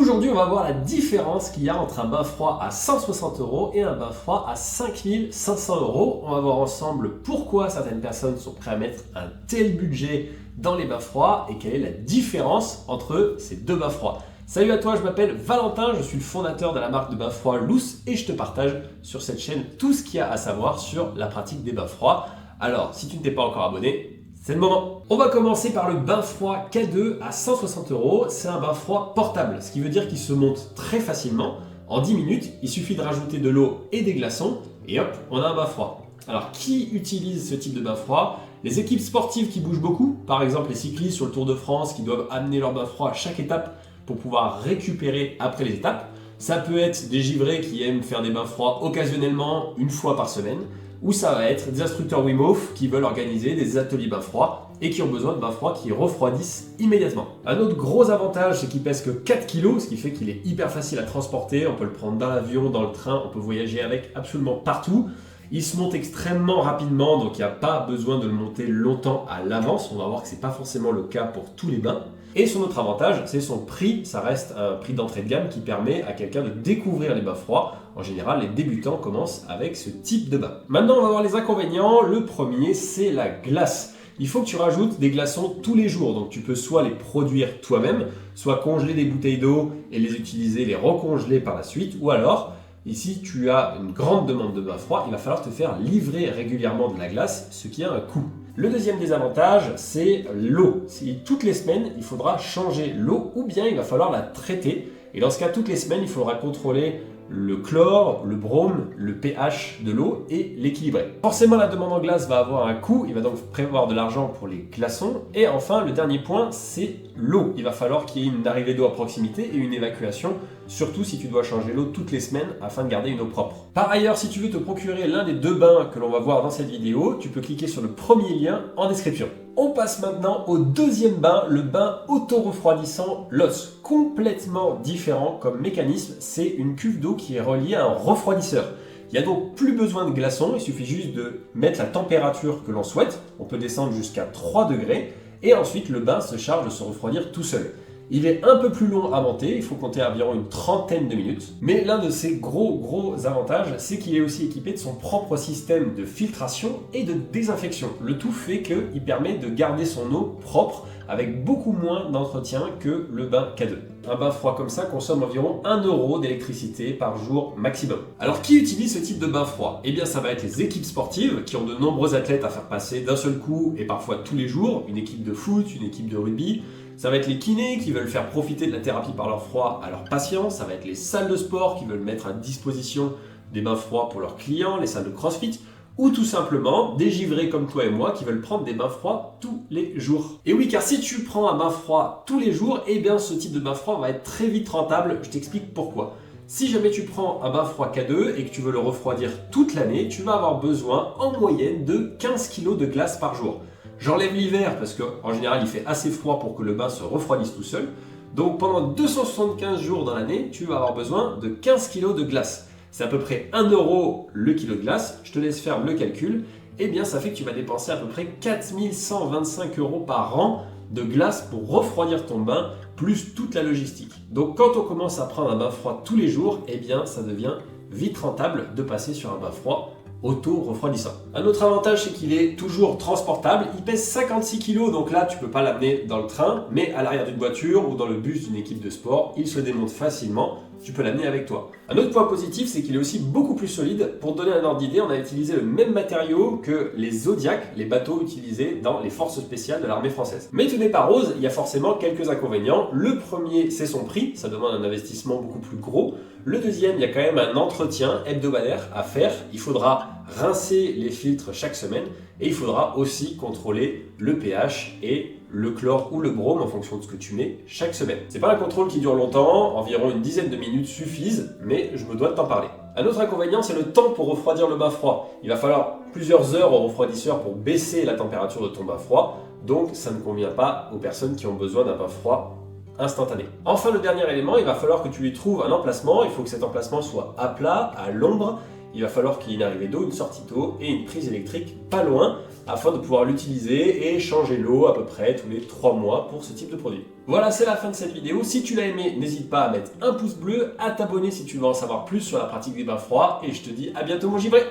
Aujourd'hui, on va voir la différence qu'il y a entre un bain froid à 160 € et un bain froid à 5500 €. On va voir ensemble pourquoi certaines personnes sont prêtes à mettre un tel budget dans les bains froids et quelle est la différence entre ces deux bains froids. Salut à toi, je m'appelle Valentin, je suis le fondateur de la marque de bains froids Loose et je te partage sur cette chaîne tout ce qu'il y a à savoir sur la pratique des bains froids. Alors, si tu ne t'es pas encore abonné, c'est le moment. On va commencer par le bain froid K2 à 160 €. C'est un bain froid portable, ce qui veut dire qu'il se monte très facilement. En 10 minutes, il suffit de rajouter de l'eau et des glaçons et hop, on a un bain froid. Alors, qui utilise ce type de bain froid? Les équipes sportives qui bougent beaucoup, par exemple les cyclistes sur le Tour de France qui doivent amener leur bain froid à chaque étape pour pouvoir récupérer après les étapes. Ça peut être des givrés qui aiment faire des bains froids occasionnellement, une fois par semaine. Ou ça va être des instructeurs Wim Hof qui veulent organiser des ateliers bains froids et qui ont besoin de bains froids qui refroidissent immédiatement. Un autre gros avantage, c'est qu'il pèse que 4 kg, ce qui fait qu'il est hyper facile à transporter. On peut le prendre dans l'avion, dans le train, on peut voyager avec absolument partout. Il se monte extrêmement rapidement, donc il n'y a pas besoin de le monter longtemps à l'avance. On va voir que ce n'est pas forcément le cas pour tous les bains. Et son autre avantage, c'est son prix. Ça reste un prix d'entrée de gamme qui permet à quelqu'un de découvrir les bains froids. En général, les débutants commencent avec ce type de bain. Maintenant, on va voir les inconvénients. Le premier, c'est la glace. Il faut que tu rajoutes des glaçons tous les jours. Donc tu peux soit les produire toi-même, soit congeler des bouteilles d'eau et les utiliser, les recongeler par la suite. Ou alors, ici tu as une grande demande de bain froid, il va falloir te faire livrer régulièrement de la glace, ce qui a un coût. Le deuxième désavantage, c'est l'eau. Toutes les semaines, il faudra changer l'eau ou bien il va falloir la traiter. Et dans ce cas, toutes les semaines, il faudra contrôler le chlore, le brome, le pH de l'eau et l'équilibrer. Forcément, la demande en glace va avoir un coût, il va donc prévoir de l'argent pour les glaçons. Et enfin, le dernier point, c'est l'eau. Il va falloir qu'il y ait une arrivée d'eau à proximité et une évacuation, surtout si tu dois changer l'eau toutes les semaines afin de garder une eau propre. Par ailleurs, si tu veux te procurer l'un des deux bains que l'on va voir dans cette vidéo, tu peux cliquer sur le premier lien en description. On passe maintenant au deuxième bain, le bain auto-refroidissant Loss. Complètement différent comme mécanisme, c'est une cuve d'eau qui est reliée à un refroidisseur. Il n'y a donc plus besoin de glaçons, il suffit juste de mettre la température que l'on souhaite. On peut descendre jusqu'à 3 degrés et ensuite le bain se charge de se refroidir tout seul. Il est un peu plus long à monter, il faut compter environ une trentaine de minutes. Mais l'un de ses gros avantages, c'est qu'il est aussi équipé de son propre système de filtration et de désinfection. Le tout fait qu'il permet de garder son eau propre avec beaucoup moins d'entretien que le bain K2. Un bain froid comme ça consomme environ 1 € d'électricité par jour maximum. Alors qui utilise ce type de bain froid? Eh bien ça va être les équipes sportives qui ont de nombreux athlètes à faire passer d'un seul coup et parfois tous les jours, une équipe de foot, une équipe de rugby. Ça va être les kinés qui veulent faire profiter de la thérapie par leur froid à leurs patients. Ça va être les salles de sport qui veulent mettre à disposition des bains froids pour leurs clients, les salles de crossfit. Ou tout simplement des givrés comme toi et moi qui veulent prendre des bains froids tous les jours. Et oui, car si tu prends un bain froid tous les jours, eh bien ce type de bain froid va être très vite rentable. Je t'explique pourquoi. Si jamais tu prends un bain froid K2 et que tu veux le refroidir toute l'année, tu vas avoir besoin en moyenne de 15 kg de glace par jour. J'enlève l'hiver parce qu'en général il fait assez froid pour que le bain se refroidisse tout seul. Donc pendant 275 jours dans l'année, tu vas avoir besoin de 15 kg de glace. C'est à peu près 1 € le kilo de glace. Je te laisse faire le calcul. Eh bien ça fait que tu vas dépenser à peu près 4125 € par an de glace pour refroidir ton bain, plus toute la logistique. Donc quand on commence à prendre un bain froid tous les jours, eh bien ça devient vite rentable de passer sur un bain froid auto-refroidissant. Un autre avantage, c'est qu'il est toujours transportable. Il pèse 56 kg, donc là, tu ne peux pas l'amener dans le train, mais à l'arrière d'une voiture ou dans le bus d'une équipe de sport, il se démonte facilement. Tu peux l'amener avec toi. Un autre point positif, c'est qu'il est aussi beaucoup plus solide. Pour te donner un ordre d'idée, on a utilisé le même matériau que les Zodiac, les bateaux utilisés dans les forces spéciales de l'armée française. Mais tout n'est pas rose, il y a forcément quelques inconvénients. Le premier, c'est son prix, ça demande un investissement beaucoup plus gros. Le deuxième, il y a quand même un entretien hebdomadaire à faire. Il faudra rincer les filtres chaque semaine et il faudra aussi contrôler le pH et le chlore ou le brome en fonction de ce que tu mets chaque semaine. C'est pas un contrôle qui dure longtemps, environ une dizaine de minutes suffisent, mais je me dois de t'en parler. Un autre inconvénient, c'est le temps pour refroidir le bain froid. Il va falloir plusieurs heures au refroidisseur pour baisser la température de ton bain froid, donc ça ne convient pas aux personnes qui ont besoin d'un bain froid instantané. Enfin, le dernier élément, il va falloir que tu lui trouves un emplacement. Il faut que cet emplacement soit à plat, à l'ombre. il va falloir qu'il y ait une arrivée d'eau, une sortie d'eau et une prise électrique pas loin afin de pouvoir l'utiliser et changer l'eau à peu près tous les 3 mois pour ce type de produit. Voilà, c'est la fin de cette vidéo. Si tu l'as aimé, n'hésite pas à mettre un pouce bleu, à t'abonner si tu veux en savoir plus sur la pratique des bains froids et je te dis à bientôt mon givré.